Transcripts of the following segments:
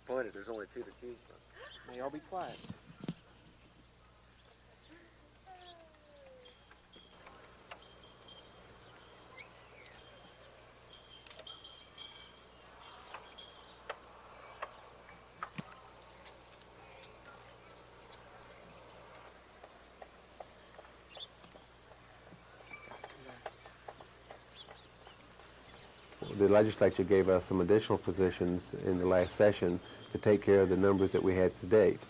disappointed. There's only 2 to choose from. May y'all be quiet. The legislature gave us some additional positions in the last session to take care of the numbers that we had to date.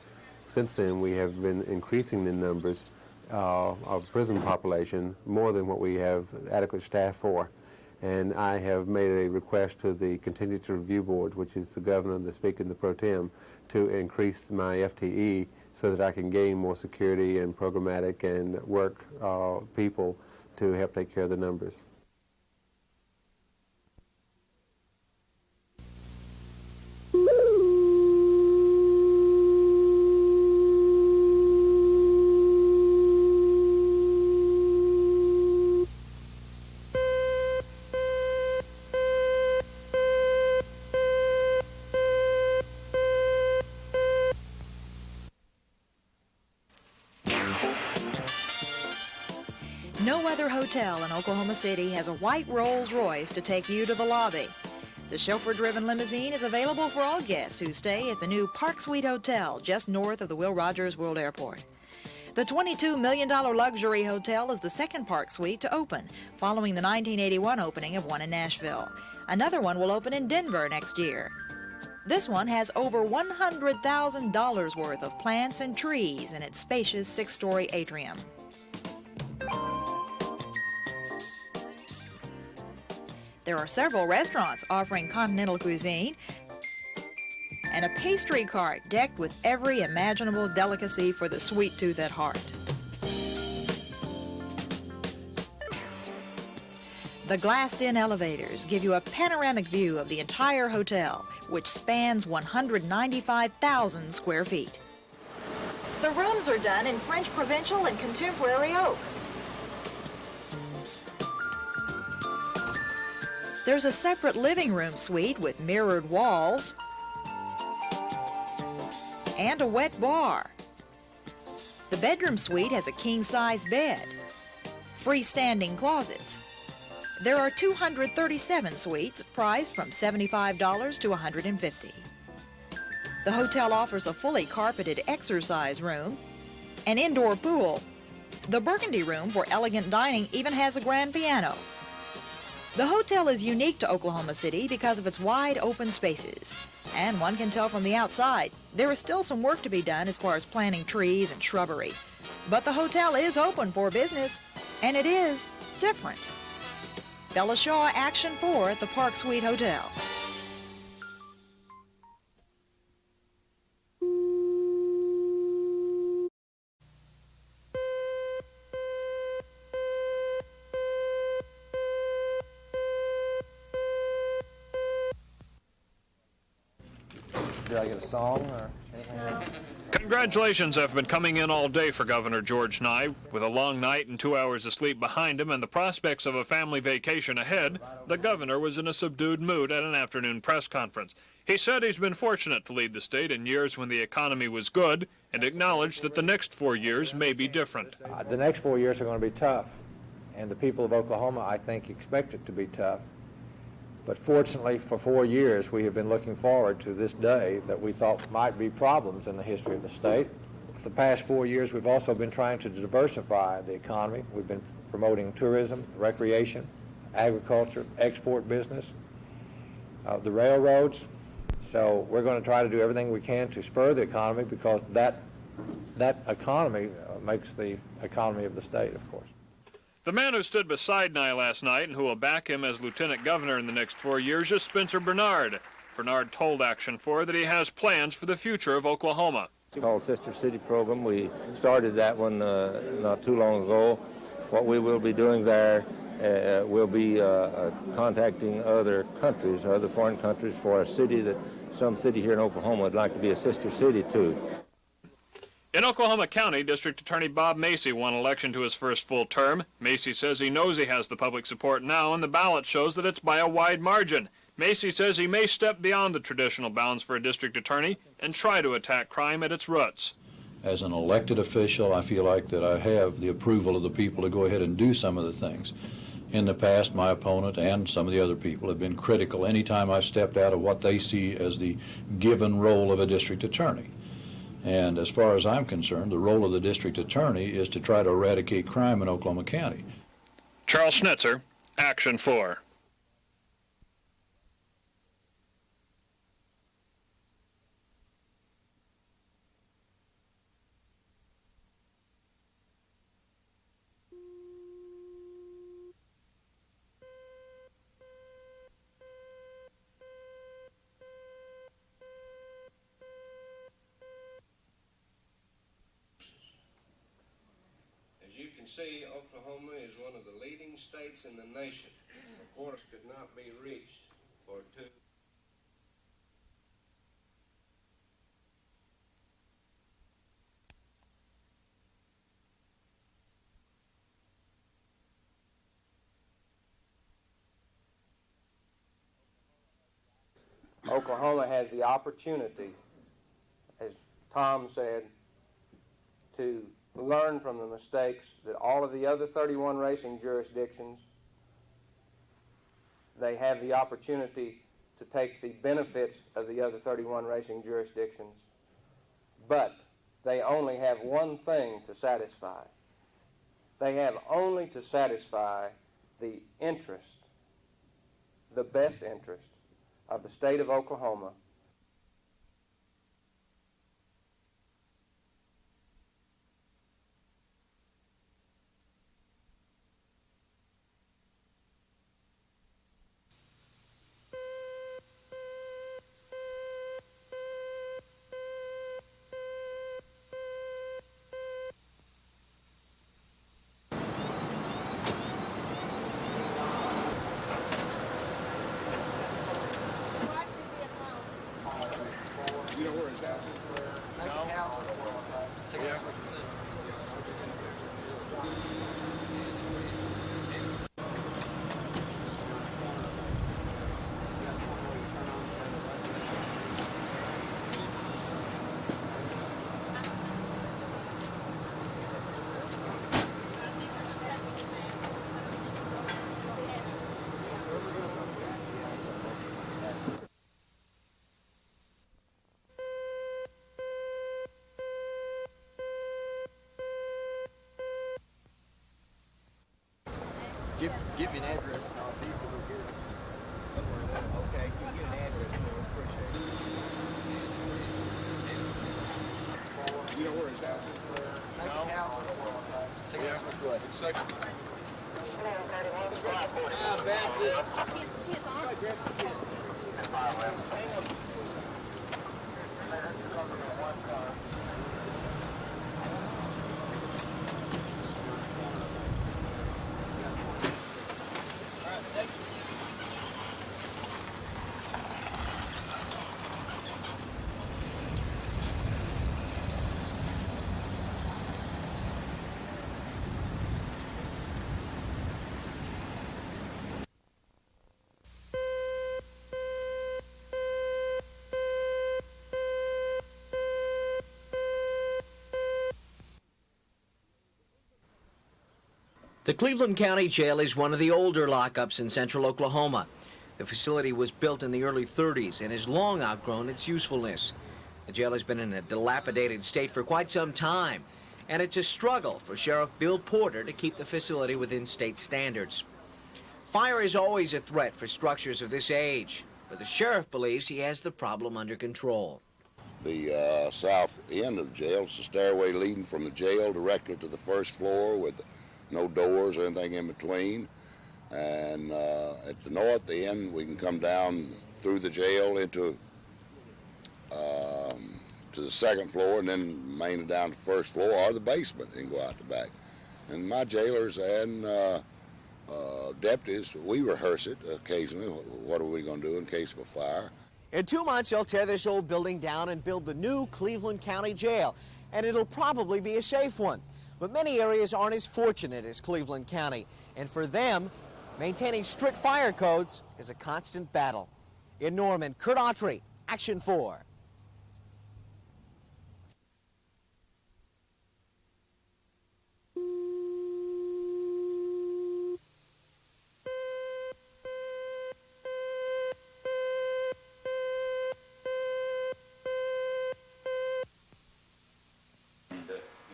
Since then, we have been increasing the numbers of prison population more than what we have adequate staff for. And I have made a request to the Continued Review Board, which is the governor, the speaker, and the pro tem, to increase my FTE so that I can gain more security and programmatic and work people to help take care of the numbers. No other hotel in Oklahoma City has a white Rolls Royce to take you to the lobby. The chauffeur-driven limousine is available for all guests who stay at the new Park Suite Hotel just north of the Will Rogers World Airport. The $22 million luxury hotel is the second Park Suite to open, following the 1981 opening of one in Nashville. Another one will open in Denver next year. This one has over $100,000 worth of plants and trees in its spacious 6-story atrium. There are several restaurants offering continental cuisine and a pastry cart decked with every imaginable delicacy for the sweet tooth at heart. The glassed-in elevators give you a panoramic view of the entire hotel, which spans 195,000 square feet. The rooms are done in French Provincial and contemporary oak. There's a separate living room suite with mirrored walls and a wet bar. The bedroom suite has a king-size bed, freestanding closets. There are 237 suites priced from $75 to $150. The hotel offers a fully carpeted exercise room, an indoor pool. The Burgundy room for elegant dining even has a grand piano. The hotel is unique to Oklahoma City because of its wide open spaces. And one can tell from the outside, there is still some work to be done as far as planting trees and shrubbery. But the hotel is open for business, and it is different. Bella Shaw, Action 4 at the Park Suite Hotel. Did I get a song or anything? Congratulations have been coming in all day for Governor George Nigh. With a long night and 2 hours of sleep behind him and the prospects of a family vacation ahead, the governor was in a subdued mood at an afternoon press conference. He said he's been fortunate to lead the state in years when the economy was good and acknowledged that the next 4 years may be different. The next 4 years are going to be tough, and the people of Oklahoma, I think, expect it to be tough. But fortunately, for 4 years, we have been looking forward to this day that we thought might be problems in the history of the state. For the past 4 years, we've also been trying to diversify the economy. We've been promoting tourism, recreation, agriculture, export business, the railroads. So we're going to try to do everything we can to spur the economy, because that economy makes the economy of the state, of course. The man who stood beside Nye last night and who will back him as lieutenant governor in the next 4 years is Spencer Bernard. Bernard told Action 4 that he has plans for the future of Oklahoma. It's called Sister City Program. We started that one not too long ago. What we will be doing there, we'll be contacting other countries, other foreign countries, for a city that some city here in Oklahoma would like to be a sister city to. In Oklahoma County, District Attorney Bob Macy won election to his first full term. Macy says he knows he has the public support now, and the ballot shows that it's by a wide margin. Macy says he may step beyond the traditional bounds for a district attorney and try to attack crime at its roots. As an elected official, I feel like that I have the approval of the people to go ahead and do some of the things. In the past, my opponent and some of the other people have been critical anytime I've stepped out of what they see as the given role of a district attorney. And as far as I'm concerned, the role of the district attorney is to try to eradicate crime in Oklahoma County. Charles Schnitzer, Action 4. See, Oklahoma is one of the leading states in the nation. The course could not be reached for two. Oklahoma has the opportunity, as Tom said, to learn from the mistakes that all of the other 31 racing jurisdictions. They have the opportunity to take the benefits of the other 31 racing jurisdictions, but they only have one thing to satisfy. They have only to satisfy the interest, the best interest of the state of Oklahoma. Give me an address and I'll be over here. Okay, can you get an address? Appreciate it. You know where his house is? Second house. Second house, which way? It's second. The Cleveland County Jail is one of the older lockups in central Oklahoma. The facility was built in the early 30s and has long outgrown its usefulness. The jail has been in a dilapidated state for quite some time, and it's a struggle for Sheriff Bill Porter to keep the facility within state standards. Fire is always a threat for structures of this age, but the sheriff believes he has the problem under control. The south end of the jail is a stairway leading from the jail directly to the first floor with no doors or anything in between. And at the north end, we can come down through the jail into to the second floor, and then mainly down to the first floor or the basement and go out the back. And my jailers and deputies, we rehearse it occasionally. What are we going to do in case of a fire? In 2 months, they'll tear this old building down and build the new Cleveland County Jail, and it'll probably be a safe one. But many areas aren't as fortunate as Cleveland County, and for them, maintaining strict fire codes is a constant battle. In Norman, Kurt Autry, Action 4.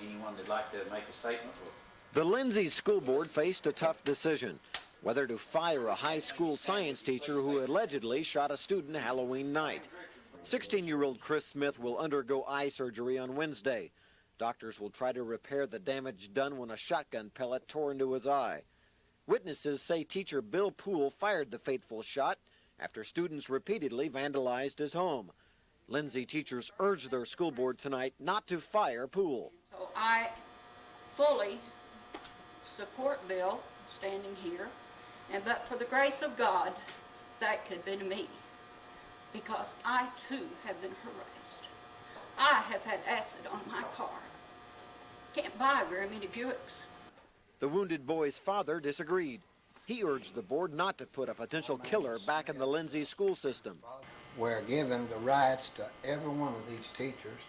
Anyone that'd like to make a statement? The Lindsay School Board faced a tough decision, whether to fire a high school science teacher who allegedly shot a student Halloween night. 16-year-old Chris Smith will undergo eye surgery on Wednesday. Doctors will try to repair the damage done when a shotgun pellet tore into his eye. Witnesses say teacher Bill Poole fired the fateful shot after students repeatedly vandalized his home. Lindsay teachers urged their school board tonight not to fire Poole. So I fully support Bill standing here, but for the grace of God, that could have been me, because I too have been harassed. I have had acid on my car. Can't buy very many Buicks. The wounded boy's father disagreed. He urged the board not to put a potential killer back in the Lindsay school system. We're giving the rights to every one of these teachers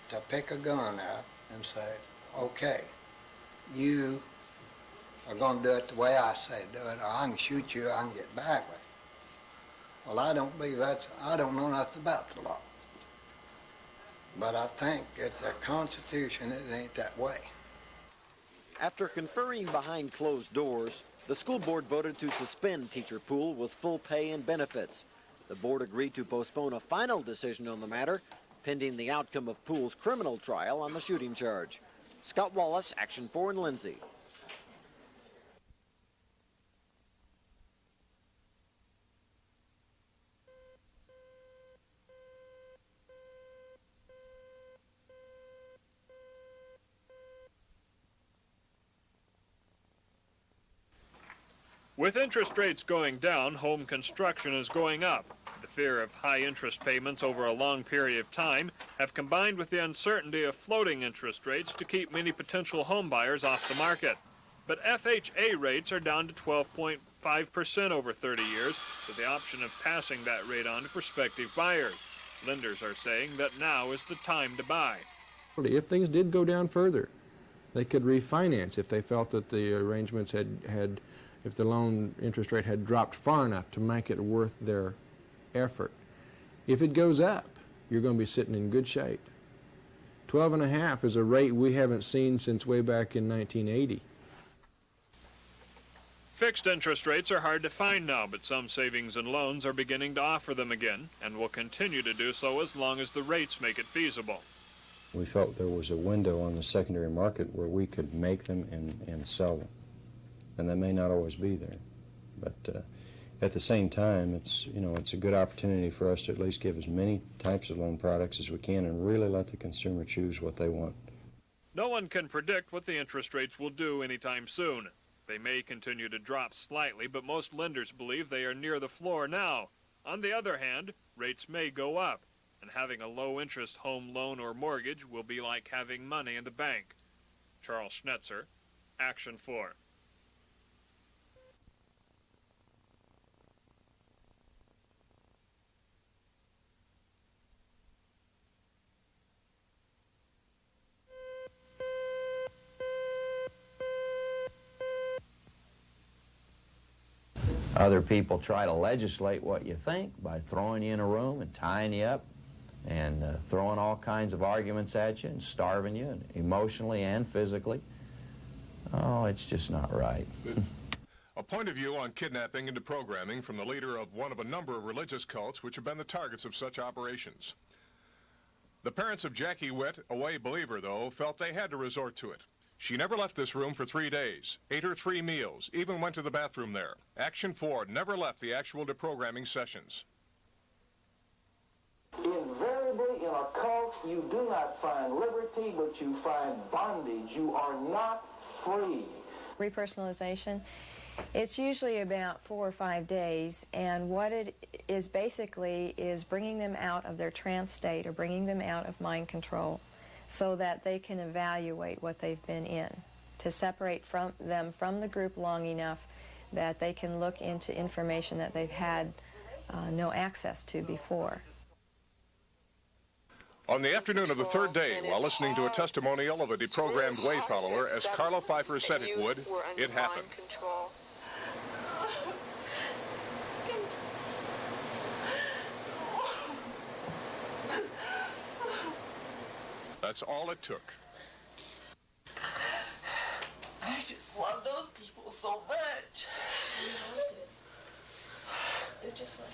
to pick a gun up and say, okay, you are going to do it the way I say do it, or I can shoot you, or I can get back with it. Well, I don't believe I don't know nothing about the law. But I think at the Constitution, it ain't that way. After conferring behind closed doors, the school board voted to suspend teacher Poole with full pay and benefits. The board agreed to postpone a final decision on the matter, pending the outcome of Poole's criminal trial on the shooting charge. Scott Wallace, Action 4 in Lindsay. With interest rates going down, home construction is going up. The fear of high interest payments over a long period of time have combined with the uncertainty of floating interest rates to keep many potential home buyers off the market. But FHA rates are down to 12.5% over 30 years, with the option of passing that rate on to prospective buyers. Lenders are saying that now is the time to buy. If things did go down further, they could refinance if they felt that the arrangements if the loan interest rate had dropped far enough to make it worth their effort. If it goes up, you're going to be sitting in good shape. 12.5 is a rate we haven't seen since way back in 1980. Fixed interest rates are hard to find now, but some savings and loans are beginning to offer them again and will continue to do so as long as the rates make it feasible. We felt there was a window on the secondary market where we could make them and sell them. And that may not always be there. But at the same time, it's a good opportunity for us to at least give as many types of loan products as we can and really let the consumer choose what they want. No one can predict what the interest rates will do anytime soon. They may continue to drop slightly, but most lenders believe they are near the floor now. On the other hand, rates may go up, and having a low-interest home loan or mortgage will be like having money in the bank. Charles Schnetzer, Action 4. Other people try to legislate what you think by throwing you in a room and tying you up and throwing all kinds of arguments at you and starving you and emotionally and physically. Oh, it's just not right. A point of view on kidnapping and deprogramming from the leader of one of a number of religious cults which have been the targets of such operations. The parents of Jackie Wett, a way believer though, felt they had to resort to it. She never left this room for 3 days, ate her 3 meals, even went to the bathroom there. Action 4 never left the actual deprogramming sessions. Invariably in a cult, you do not find liberty, but you find bondage. You are not free. Repersonalization, it's usually about 4 or 5 days, and what it is basically is bringing them out of their trance state or bringing them out of mind control, so that they can evaluate what they've been in, to separate them from the group long enough that they can look into information that they've had no access to before. On the afternoon of the third day, while listening to a testimonial of a deprogrammed way follower, as Carla Pfeiffer said it would, it happened. That's all it took. I just love those people so much. They're just like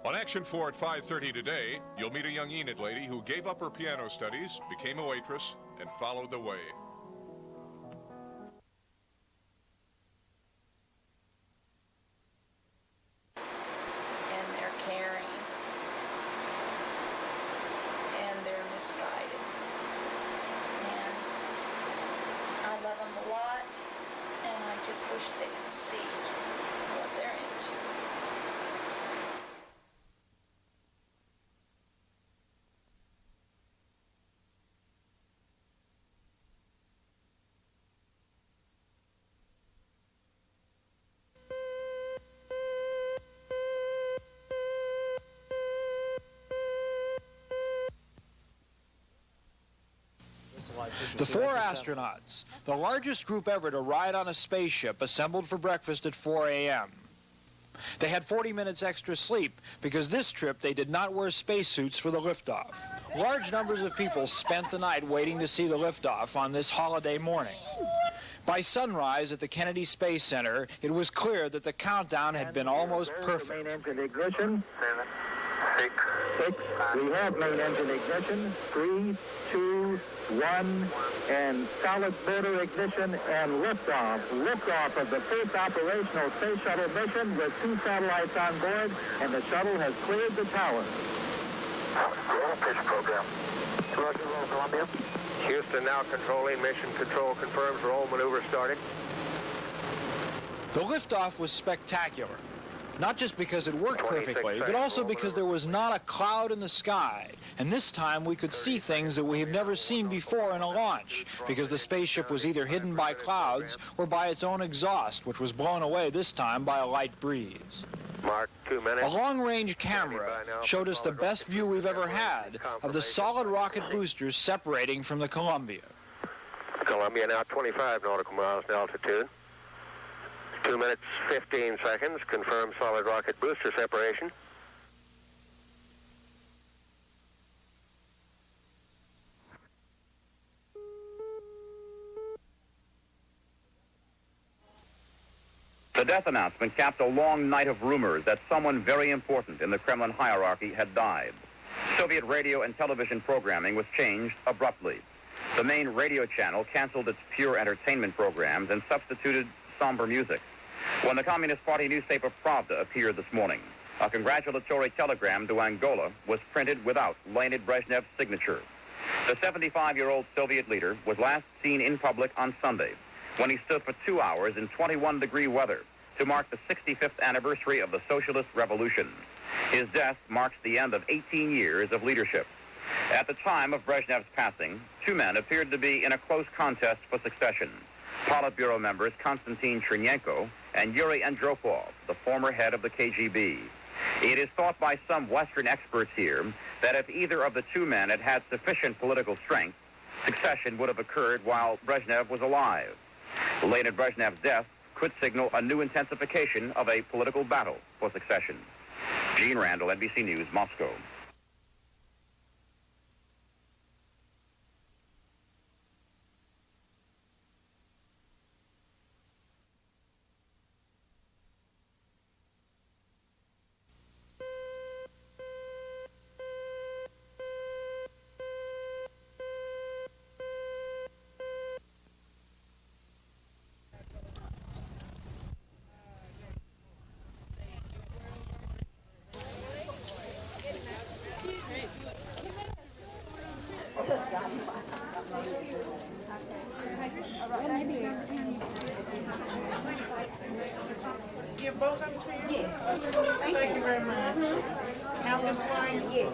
On Action 4 at 5:30 today, you'll meet a young Enid lady who gave up her piano studies, became a waitress, and followed the way. and they're caring and they're misguided. And I love them a lot, and I just wish they could see what they're into. The four astronauts, the largest group ever to ride on a spaceship, assembled for breakfast at 4 a.m. They had 40 minutes extra sleep because this trip they did not wear spacesuits for the liftoff. Large numbers of people spent the night waiting to see the liftoff on this holiday morning. By sunrise at the Kennedy Space Center, it was clear that the countdown had been almost perfect. Engine ignition. 6. We have main engine ignition. 3, 2, 1, and solid motor ignition and liftoff. Liftoff of the first operational space shuttle mission with 2 satellites on board, and the shuttle has cleared the tower. Pitch program. Columbia. Houston now controlling. Mission control confirms roll maneuver starting. The liftoff was spectacular. Not just because it worked perfectly, but also because there was not a cloud in the sky. And this time we could see things that we have never seen before in a launch, because the spaceship was either hidden by clouds or by its own exhaust, which was blown away this time by a light breeze. Mark, 2 minutes. A long-range camera showed us the best view we've ever had of the solid rocket boosters separating from the Columbia. Columbia now 25 nautical miles in altitude. 2 minutes, 15 seconds. Confirm solid rocket booster separation. The death announcement capped a long night of rumors that someone very important in the Kremlin hierarchy had died. Soviet radio and television programming was changed abruptly. The main radio channel canceled its pure entertainment programs and substituted somber music. When the Communist Party newspaper Pravda appeared this morning, a congratulatory telegram to Angola was printed without Leonid Breshnem's signature. The 75-year-old Soviet leader was last seen in public on Sunday, when he stood for 2 hours in 21-degree weather to mark the 65th anniversary of the Socialist Revolution. His death marks the end of 18 years of leadership. At the time of Brezhnev's passing, 2 men appeared to be in a close contest for succession: Politburo members Konstantin Chernenko and Yuri Andropov, the former head of the KGB. It is thought by some Western experts here that if either of the 2 men had had sufficient political strength, succession would have occurred while Brezhnev was alive. Leonid Brezhnev's death could signal a new intensification of a political battle for succession. Gene Randall, NBC News, Moscow. Give both of them to you? Yes. Thank you very much. Out this line? Yes.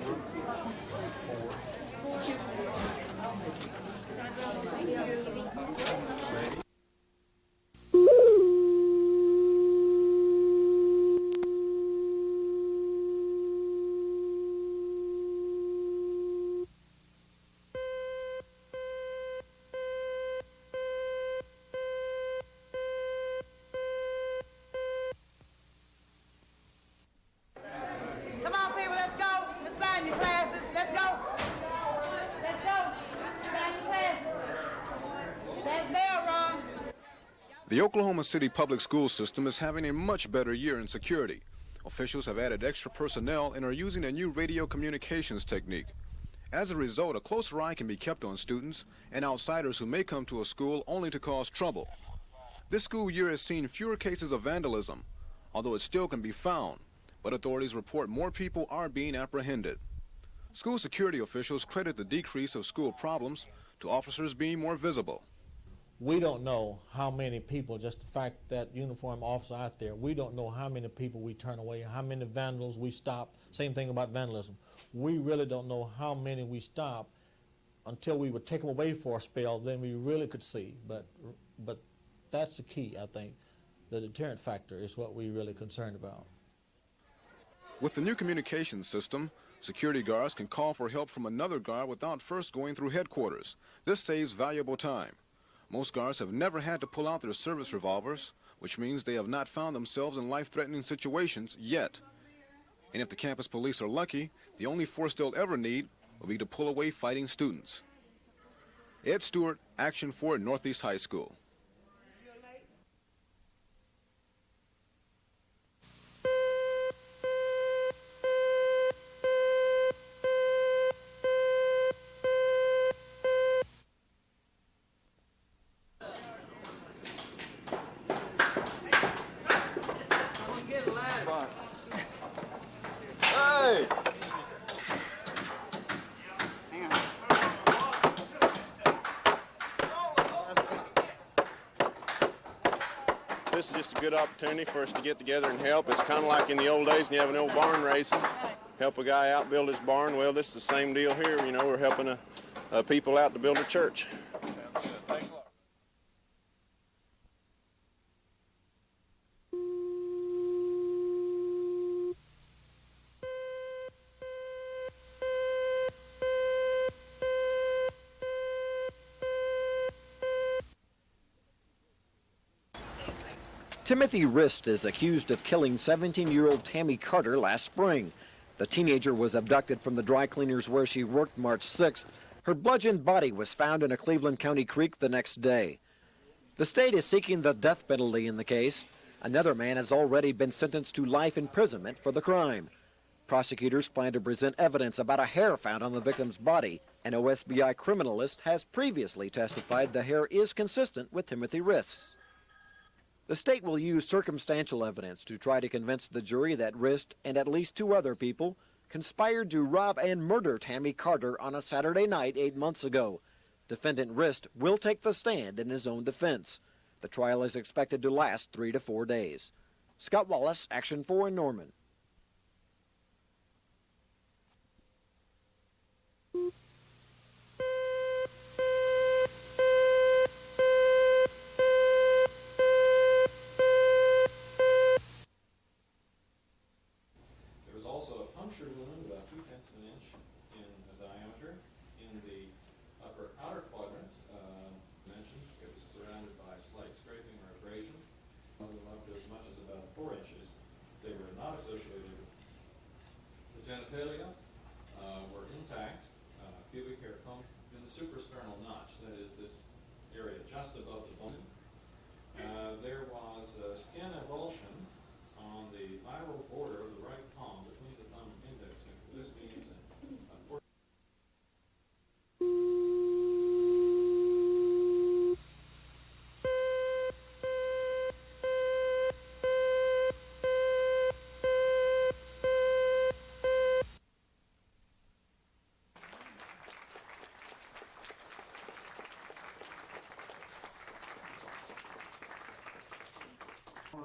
The Oklahoma City public school system is having a much better year in security. Officials have added extra personnel and are using a new radio communications technique. As a result, a closer eye can be kept on students and outsiders who may come to a school only to cause trouble. This school year has seen fewer cases of vandalism, although it still can be found, but authorities report more people are being apprehended. School security officials credit the decrease of school problems to officers being more visible. We don't know how many people, just the fact that uniformed officer out there, we don't know how many people we turn away, how many vandals we stop. Same thing about vandalism. We really don't know how many we stop until we would take them away for a spell, then we really could see. But that's the key, I think. The deterrent factor is what we're really concerned about. With the new communications system, security guards can call for help from another guard without first going through headquarters. This saves valuable time. Most guards have never had to pull out their service revolvers, which means they have not found themselves in life-threatening situations yet. And if the campus police are lucky, the only force they'll ever need will be to pull away fighting students. Ed Stewart, Action 4 at Northeast High School. This is just a good opportunity for us to get together and help. It's kind of like in the old days when you have an old barn racing. Help a guy out build his barn. Well, this is the same deal here. You know, we're helping people out to build a church. Thanks a lot. Timothy Rist is accused of killing 17-year-old Tammy Carter last spring. The teenager was abducted from the dry cleaners where she worked March 6th. Her bludgeoned body was found in a Cleveland County creek the next day. The state is seeking the death penalty in the case. Another man has already been sentenced to life imprisonment for the crime. Prosecutors plan to present evidence about a hair found on the victim's body. An OSBI criminalist has previously testified the hair is consistent with Timothy Rist's. The state will use circumstantial evidence to try to convince the jury that Rist and at least 2 other people conspired to rob and murder Tammy Carter on a Saturday night 8 months ago. Defendant Rist will take the stand in his own defense. The trial is expected to last 3 to 4 days. Scott Wallace, Action 4 in Norman. Genitalia were intact, pubic hair comb in the suprasternal notch, that is this area just above the bone. There was skin avulsion on the lateral border of the right palm between the thumb and index finger. This means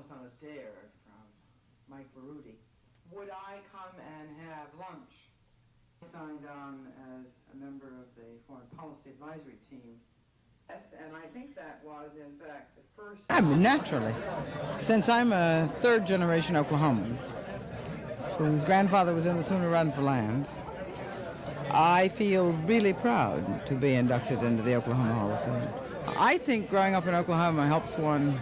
on a dare from Mike Baruti. Would I come and have lunch? I signed on as a member of the Foreign Policy Advisory Team. Yes, and I think that was, in fact, the first... Naturally. Since I'm a third-generation Oklahoman, whose grandfather was in the Sooner Run for Land, I feel really proud to be inducted into the Oklahoma Hall of Fame. I think growing up in Oklahoma helps one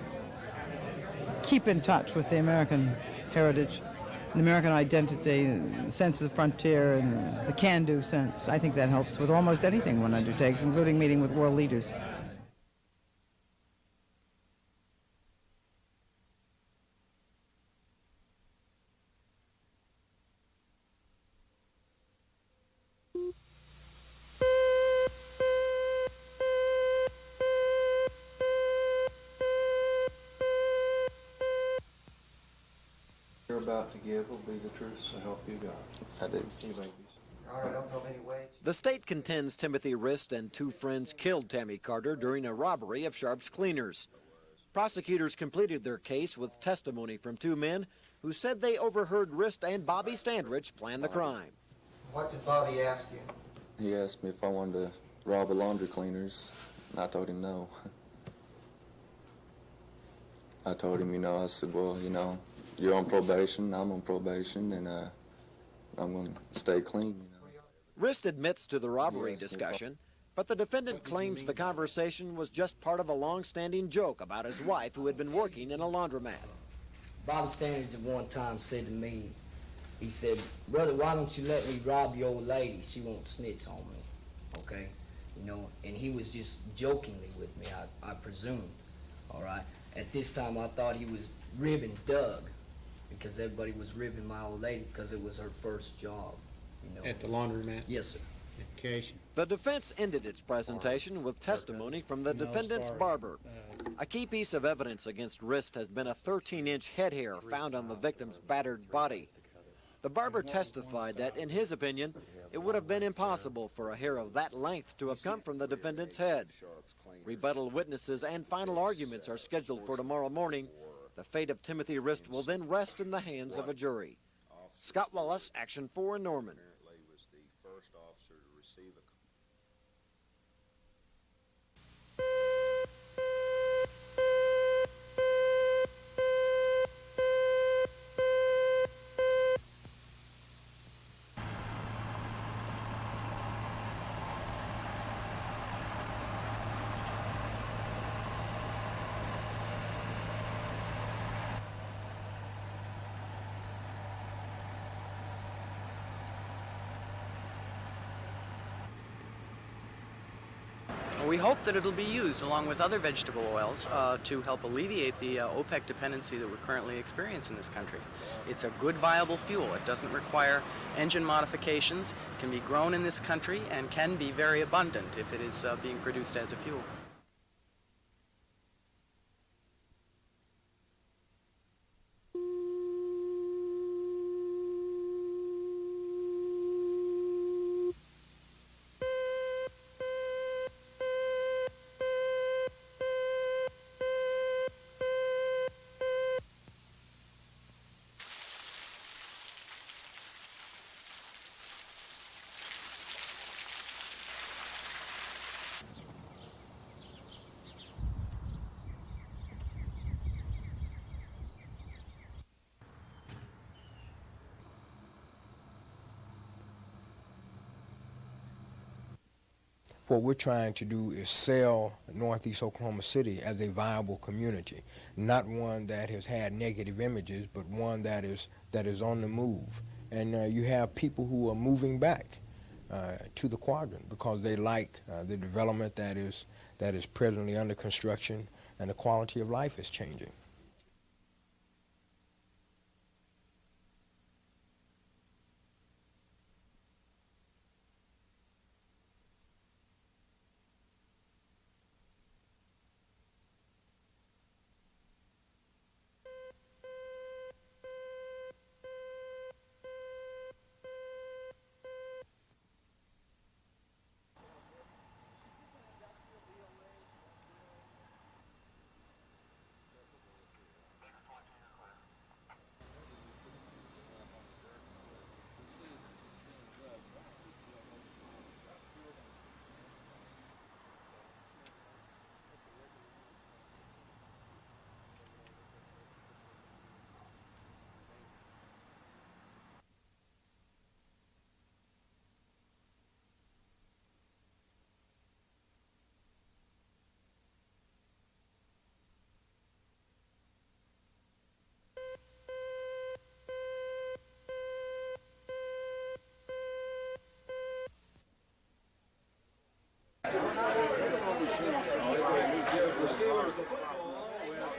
keep in touch with the American heritage, the American identity, the sense of the frontier, and the can-do sense. I think that helps with almost anything one undertakes, including meeting with world leaders. about to give will be the truth, so help you God. I do. The state contends Timothy Rist and two friends killed Tammy Carter during a robbery of Sharp's Cleaners. Prosecutors completed their case with testimony from two men who said they overheard Rist and Bobby Standrich plan the crime. What did Bobby ask you? He asked me if I wanted to rob a laundry cleaners, and I told him no. I told him, I said, well, you're on probation, I'm on probation, and I'm going to stay clean, Rist admits to the robbery discussion, but the defendant claims the conversation was just part of a long-standing joke about his wife who had been working in a laundromat. Bobby Standards at one time said to me, he said, brother, why don't you let me rob your old lady? She won't snitch on me, okay? And he was just jokingly with me, I presumed, all right? At this time, I thought he was ribbing Doug, because everybody was ribbing my old lady because it was her first job, At the laundromat? Yes, sir. Education. The defense ended its presentation with testimony from the defendant's barber. A key piece of evidence against Rist has been a 13-inch head hair found on the victim's battered body. The barber testified that, in his opinion, it would have been impossible for a hair of that length to have come from the defendant's head. Rebuttal witnesses and final arguments are scheduled for tomorrow morning. The fate of Timothy Rist will then rest in the hands of a jury. Scott Wallace, Action 4 in Norman. We hope that it'll be used along with other vegetable oils to help alleviate the OPEC dependency that we're currently experiencing in this country. It's a good, viable fuel. It doesn't require engine modifications, can be grown in this country, and can be very abundant if it is being produced as a fuel. What we're trying to do is sell Northeast Oklahoma City as a viable community, not one that has had negative images, but one that is on the move. And you have people who are moving back to the quadrant because they like the development that is presently under construction, and the quality of life is changing.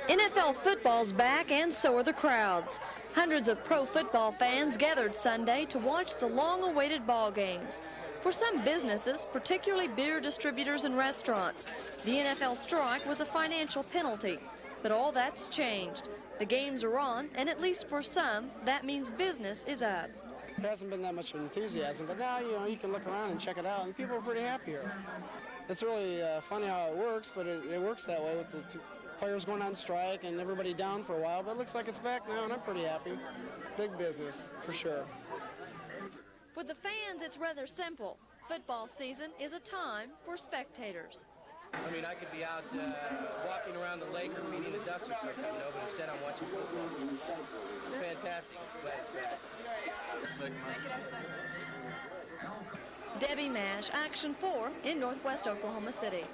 NFL football's back, and so are the crowds. Hundreds of pro football fans gathered Sunday to watch the long-awaited ball games. For some businesses, particularly beer distributors and restaurants, the NFL strike was a financial penalty. But all that's changed. The games are on, and at least for some, that means business is up. There hasn't been that much enthusiasm, but now, you can look around and check it out, and people are pretty happy here. It's really funny how it works, but it works that way with the players going on strike and everybody down for a while, but it looks like it's back now, and I'm pretty happy. Big business, for sure. For the fans, it's rather simple. Football season is a time for spectators. I mean, I could be out walking around the lake or feeding the ducks or something, but instead I'm watching football. It's fantastic. It's glad it's back. Debbie Mash, Action 4 in Northwest Oklahoma City.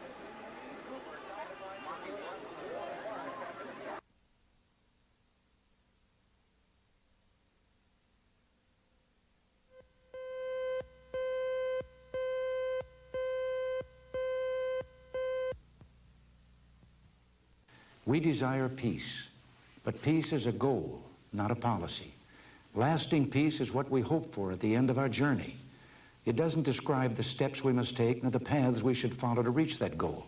We desire peace, but peace is a goal, not a policy. Lasting peace is what we hope for at the end of our journey. It doesn't describe the steps we must take nor the paths we should follow to reach that goal.